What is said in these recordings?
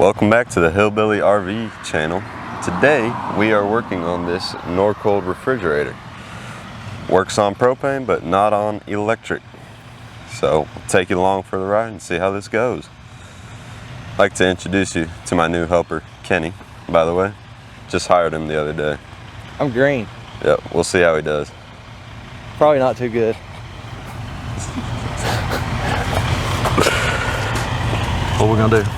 Welcome back to the Hillbilly RV channel. Today we are working on this Norcold refrigerator. Works on propane but not on electric. So we'll take you along for the ride and see how this goes. I'd like to introduce you to my new helper, Kenny, by the way. Just hired him the other day. I'm green. Yep, we'll see how he does. Probably not too good. What are we gonna do?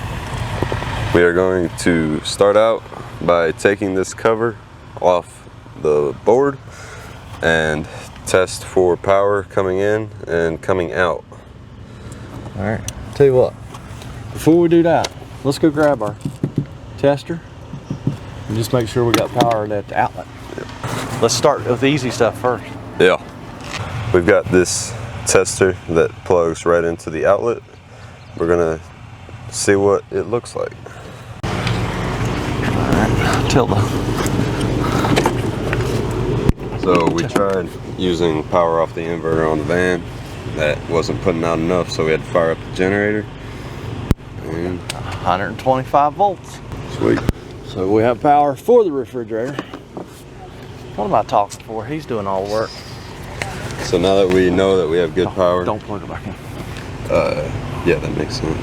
We are going to start out by taking this cover off the board and test for power coming in and coming out. All right, tell you what, before we do that, let's go grab our tester and just make sure we got power at the outlet. Yep. Let's start with the easy stuff first. Yeah. We've got this tester that plugs right into the outlet. We're gonna see what it looks like. Tilda. So we tried using power off the inverter on the van. That wasn't putting out enough, so we had to fire up the generator. And 125 volts. Sweet. So we have power for the refrigerator. What am I talking for? He's doing all the work. So now that we know that we have good power. Don't plug it back in. Yeah, that makes sense.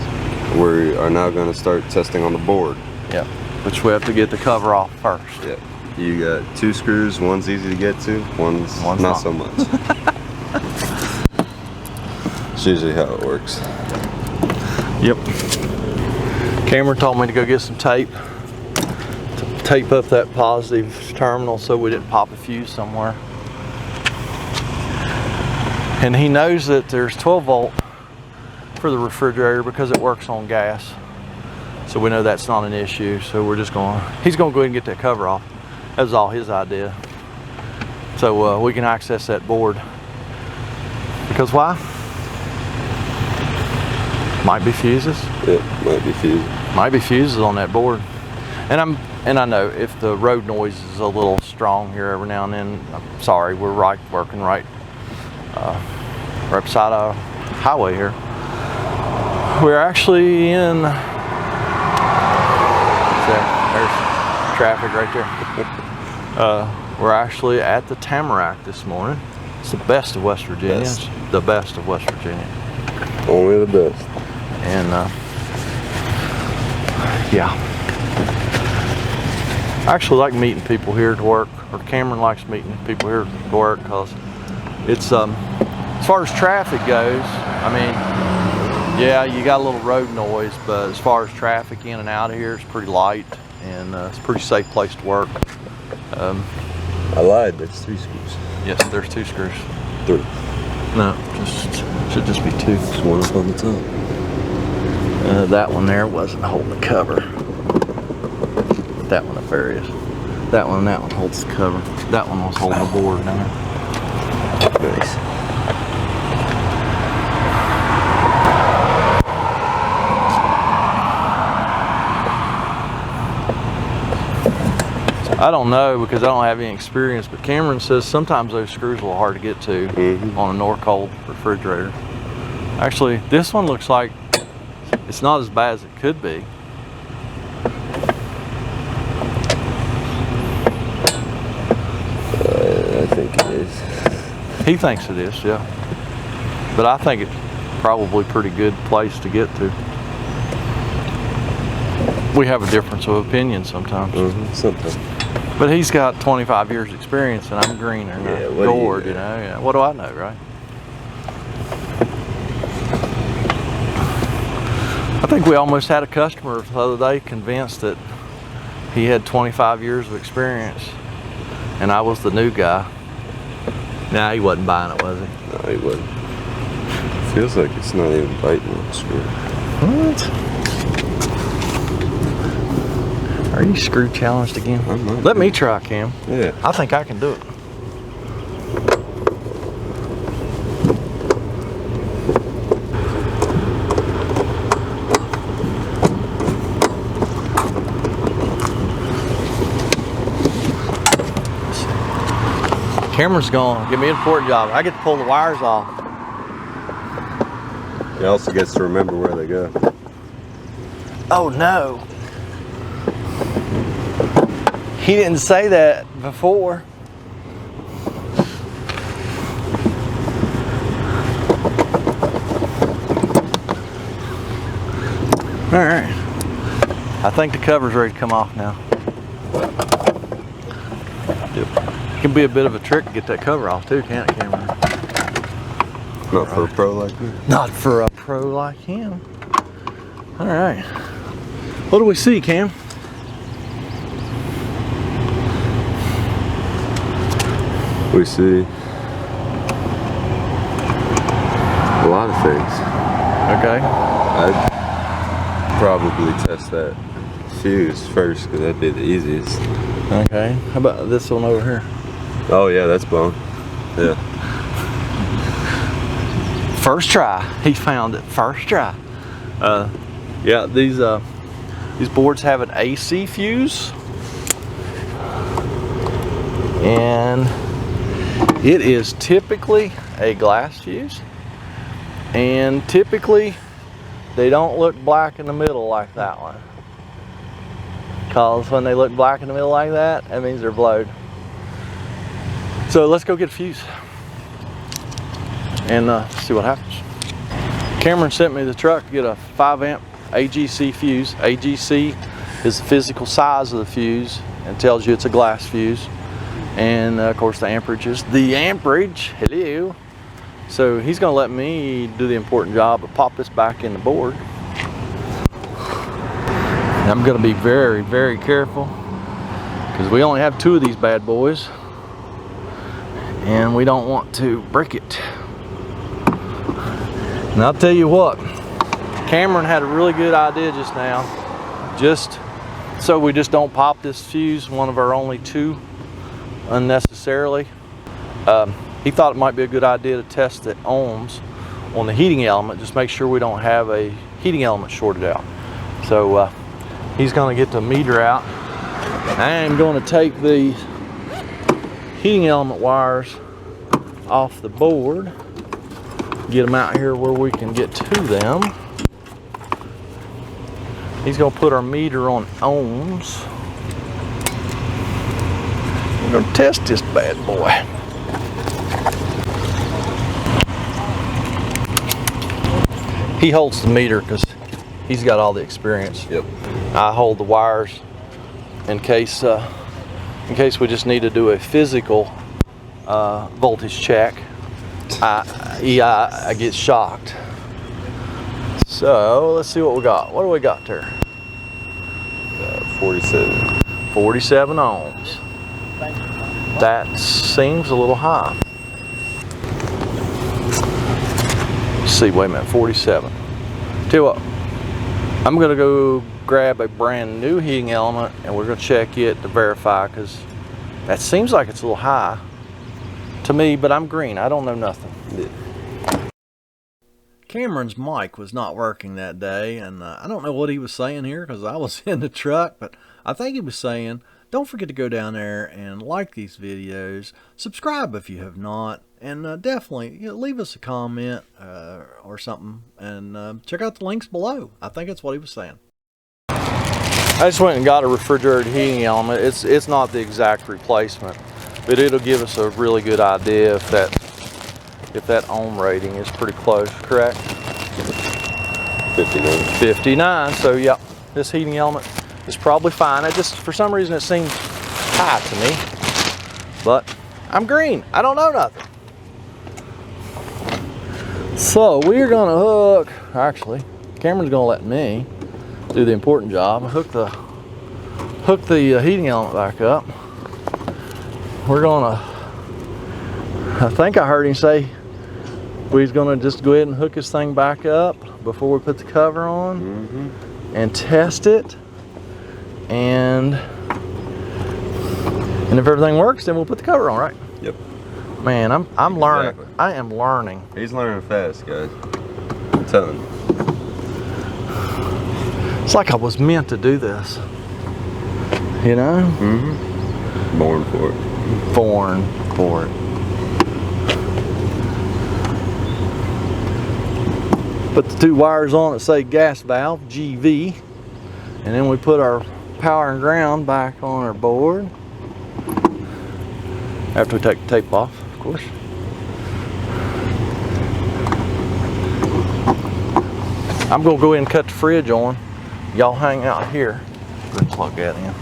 We are now going to start testing on the board. Yep. Which we have to get the cover off first. Yep. You got two screws. One's easy to get to. One's not so much. It's usually how it works. Yep. Cameron told me to go get some tape to tape up that positive terminal so we didn't pop a fuse somewhere. And he knows that there's 12 volt for the refrigerator because it works on gas. So we know that's not an issue. So we're just he's going to go ahead and get that cover off. That was all his idea. So we can access that board. Because why? Might be fuses. Yeah, might be fuses. Might be fuses on that board. And I know if the road noise is a little strong here every now and then, I'm sorry, we're working right beside a highway here. We're actually in, there's traffic right there. We're actually at the Tamarack this morning. It's the best of West Virginia. It's the best of West Virginia. Only the best. And yeah. I actually like meeting people here to work, or Cameron likes meeting people here to work, because it's, as far as traffic goes, I mean, yeah, you got a little road noise, but as far as traffic in and out of here, it's pretty light, and it's a pretty safe place to work. I lied, there's 3 screws. Yes, there's 2 screws. 3. No, should just be 2. There's one up on the top. That one there wasn't holding the cover. That one up there is. That one and that one holds the cover. That one was holding the board down there. Nice. I don't know because I don't have any experience, but Cameron says sometimes those screws are a little hard to get to on a Norcold refrigerator. Actually, this one looks like it's not as bad as it could be. I think it is. He thinks it is, yeah. But I think it's probably a pretty good place to get to. We have a difference of opinion sometimes. Sometimes. But he's got 25 years experience and I'm greener and Yeah, gourd, you know. Yeah. What do I know, right? I think we almost had a customer the other day convinced that he had 25 years of experience and I was the new guy. Nah, he wasn't buying it, was he? No, he wasn't. Feels like it's not even biting on the screw. What? Are you screw challenged again? Let me try, Cam. Yeah. I think I can do it. Cameron's gone. Give me an important job. I get to pull the wires off. He also gets to remember where they go. Oh no. He didn't say that before. All right. I think the cover's ready to come off now. It can be a bit of a trick to get that cover off too, can't it, Cameron? Not for a pro like me. Not for a pro like him. All right. What do we see, Cam? We see a lot of things. Okay. I'd probably test that fuse first because that'd be the easiest. Okay. How about this one over here? Oh yeah, that's blown. Yeah. First try. He found it. First try. Yeah, these boards have an AC fuse, and it is typically a glass fuse, and typically they don't look black in the middle like that one, because when they look black in the middle like that, that means they're blowed. So let's go get a fuse and see what happens. Cameron sent me the truck to get a 5 amp AGC fuse. AGC is the physical size of the fuse and tells you it's a glass fuse. And of course the amperage is the amperage. Hello. So he's gonna let me do the important job of pop this back in the board. And I'm gonna be very, very careful because we only have 2 of these bad boys and we don't want to break it. And I'll tell you what, Cameron had a really good idea just now, just so we just don't pop this fuse, one of our only 2, unnecessarily. He thought it might be a good idea to test the ohms on the heating element, just make sure we don't have a heating element shorted out. So he's gonna get the meter out. I am gonna take the heating element wires off the board, get them out here where we can get to them. He's gonna put our meter on ohms. We're gonna test this bad boy. He holds the meter because he's got all the experience. Yep. I hold the wires in case we just need to do a physical voltage check. I get shocked. So let's see what we got. What do we got there? 47. 47 ohms. That seems a little high. Let's see, wait a minute, 47. Tell you what, I'm gonna go grab a brand new heating element and we're gonna check it to verify, because that seems like it's a little high to me, but I'm green, I don't know nothing. Yeah. Cameron's mic was not working that day, and I don't know what he was saying here because I was in the truck, but I think he was saying, don't forget to go down there and like these videos, subscribe if you have not, and definitely leave us a comment or something, and check out the links below. I think that's what he was saying. I just went and got a refrigerated heating element. It's not the exact replacement, but it'll give us a really good idea if that ohm rating is pretty close, correct? 59. 59, so yeah, this heating element is probably fine. It just, for some reason, it seems high to me, but I'm green, I don't know nothing. So we're gonna hook, actually, Cameron's gonna let me do the important job, hook the heating element back up. We're gonna, I think I heard him say we're gonna just go ahead and hook this thing back up before we put the cover on and test it. And if everything works, then we'll put the cover on, right? Yep. Man, I'm learning. Exactly. I am learning. He's learning fast, guys. I'm telling you. It's like I was meant to do this. You know? Born for it. Born for it. Put the 2 wires on that say gas valve, GV, and then we put our power and ground back on our board. After we take the tape off, of course. I'm gonna go ahead and cut the fridge on. Y'all hang out here. Go ahead and plug that in.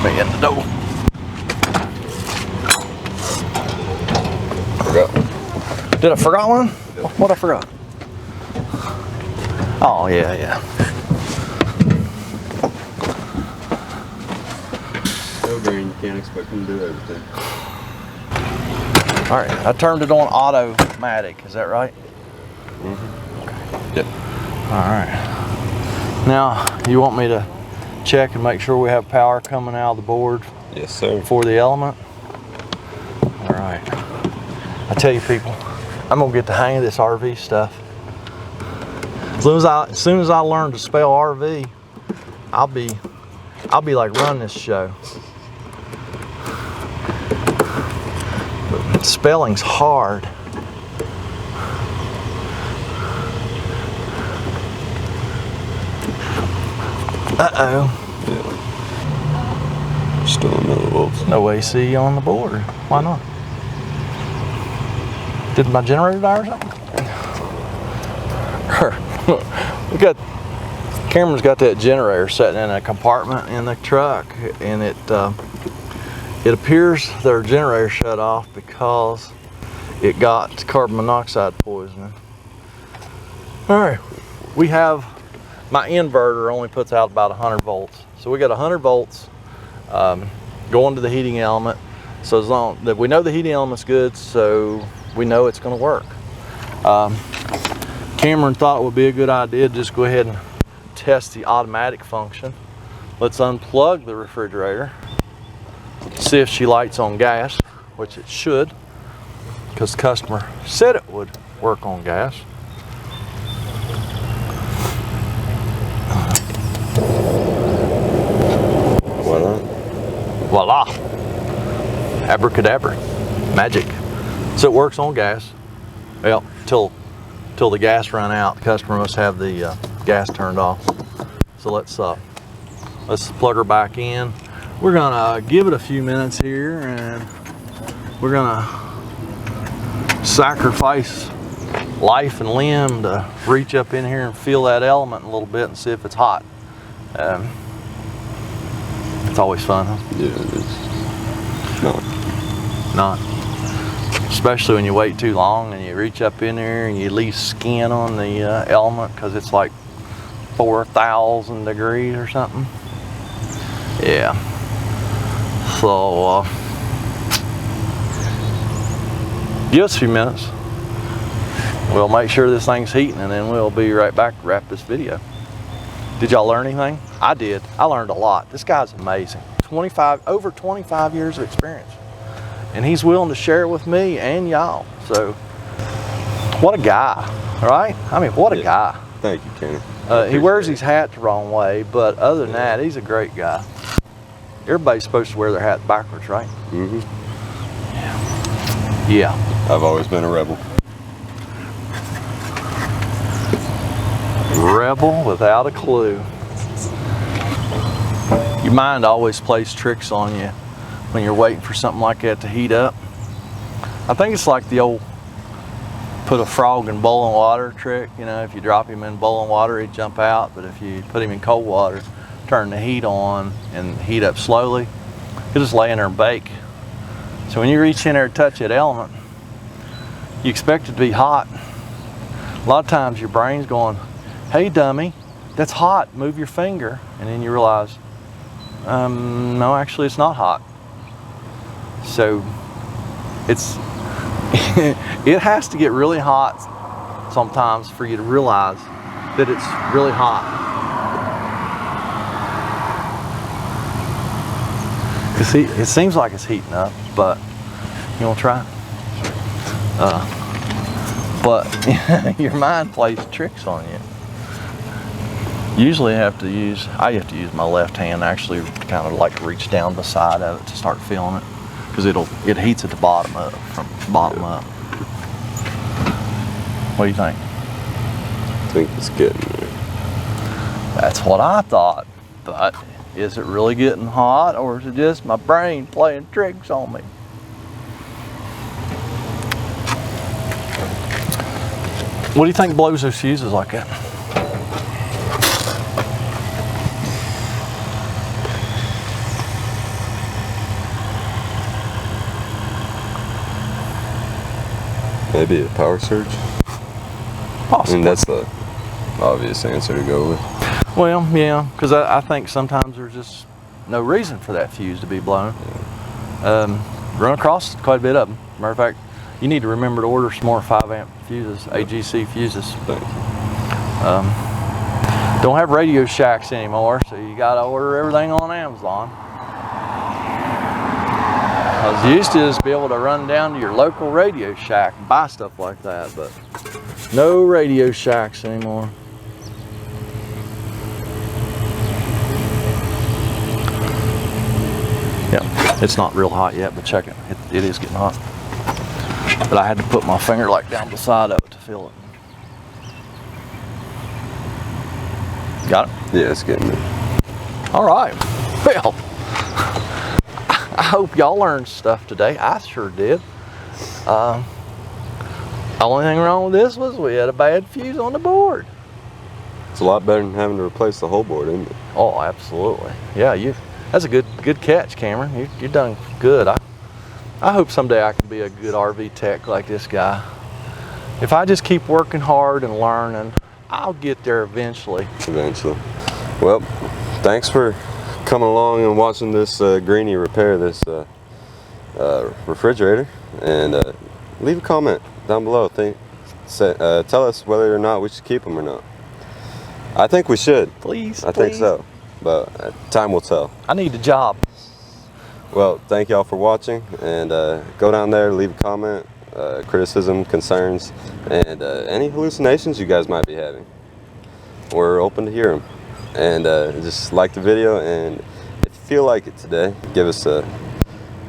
Be in the door. Forgot. Did I forgot one? What I forgot? Oh yeah. So green, you can't expect them to do everything. All right, I turned it on automatic. Is that right? Mm-hmm. Okay. Yep. All right. Now, you want me to check and make sure we have power coming out of the board? Yes, sir. For the element? All right. I tell you people, I'm gonna get the hang of this RV stuff. As soon as I learn to spell RV, I'll be like running this show. But spelling's hard. Uh-oh. Yeah. Still a millivolts. No AC on the board. Why not? Did my generator die or something? Cameron's got that generator sitting in a compartment in the truck, and it appears their generator shut off because it got carbon monoxide poisoning. All right, we have, my inverter only puts out about 100 volts. So we got 100 volts going to the heating element. So as long that we know the heating element's good, so we know it's gonna work. Cameron thought it would be a good idea to just go ahead and test the automatic function. Let's unplug the refrigerator, see if she lights on gas, which it should, because the customer said it would work on gas. Voila. Abracadabra. Magic. So it works on gas. Well, till the gas run out. The customer must have the gas turned off. So let's plug her back in. We're gonna give it a few minutes here, and we're gonna sacrifice life and limb to reach up in here and feel that element a little bit and see if it's hot. It's always fun, huh? Yeah, it is. Not. Especially when you wait too long and you reach up in there and you leave skin on the element because it's like 4,000 degrees or something. Yeah. So, give us a few minutes. We'll make sure this thing's heating, and then we'll be right back to wrap this video. Did y'all learn anything? I did. I learned a lot. This guy's amazing. Over 25 years of experience. And he's willing to share it with me and y'all. So, what a guy, right? I mean, what a guy. Thank you, Kenny. He wears his hat the wrong way, but other than that, he's a great guy. Everybody's supposed to wear their hat backwards, right? Mm-hmm. Yeah. I've always been a rebel. Rebel without a clue. Your mind always plays tricks on you when you're waiting for something like that to heat up. I think it's like the old put a frog in boiling water trick. You know, if you drop him in boiling water, he'd jump out, but if you put him in cold water, turn the heat on and heat up slowly, he'll just lay in there and bake. So when you reach in there and touch that element, you expect it to be hot. A lot of times your brain's going, hey dummy, that's hot, move your finger. And then you realize, no, actually it's not hot. So it's, it has to get really hot sometimes for you to realize that it's really hot. You see, it seems like it's heating up, but you wanna try? But your mind plays tricks on you. Usually I have to use my left hand actually to kind of like reach down the side of it to start feeling it, because it heats at the bottom up, from the bottom up. What do you think? I think it's getting there. That's what I thought. thought, is it really getting hot, or is it just my brain playing tricks on me? What do you think blows those fuses like that? Maybe a power surge? Possibly. I mean, that's the obvious answer to go with. Well, yeah, because I think sometimes there's just no reason for that fuse to be blown. Run across quite a bit of them. Matter of fact, you need to remember to order some more 5-amp fuses, AGC fuses. Thank you. Don't have Radio Shacks anymore, so you got to order everything on Amazon. I was used to just be able to run down to your local Radio Shack and buy stuff like that, but no Radio Shacks anymore. Yeah, it's not real hot yet, but check it. It is getting hot. But I had to put my finger like down the side of it to feel it. Got it? Yeah, it's getting there. All right. Well, I hope y'all learned stuff today. I sure did. The only thing wrong with this was we had a bad fuse on the board. It's a lot better than having to replace the whole board, isn't it? Oh, absolutely. Yeah, that's a good catch, Cameron. You done good. I hope someday I can be a good RV tech like this guy. If I just keep working hard and learning, I'll get there eventually. Eventually. Well, thanks for coming along and watching this greenie repair this refrigerator. And leave a comment down below. Tell us whether or not we should keep them or not. I think we should. Please. I think so. But time will tell. I need a job. Well, thank y'all for watching, and go down there, leave a comment, criticism, concerns, and any hallucinations you guys might be having. We're open to hear them. And just like the video, and if you feel like it today, give us a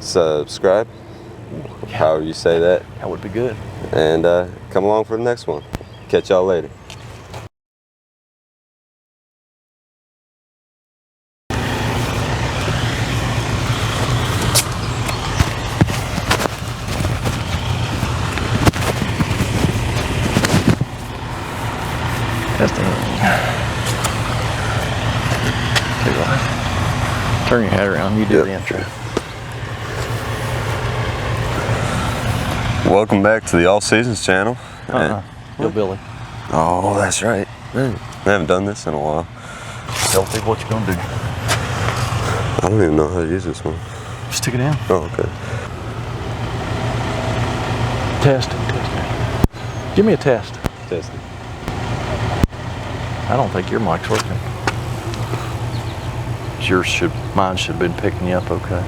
subscribe, however you say that. That would be good. And come along for the next one. Catch y'all later. Testing. Turn your head around. You do the intro. Welcome back to the All Seasons channel. Hillbilly. Oh, that's right. I haven't done this in a while. Tell people what you're gonna do. I don't even know how to use this one. Stick it in. Oh, okay. Testing. Give me a test. Testing. I don't think your mic's working. Mine should have been picking you up okay.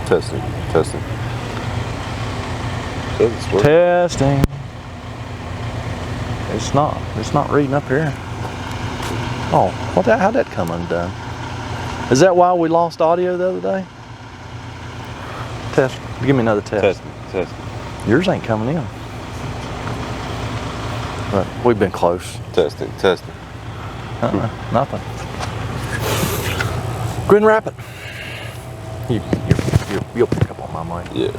Testing. Says it's working. Testing. It's not reading up here. Oh, how'd that come undone? Is that why we lost audio the other day? Test. Give me another test. Testing. Yours ain't coming in. But we've been close. Testing. Nothing. Go ahead and wrap it. You'll pick up on my mic. Yeah.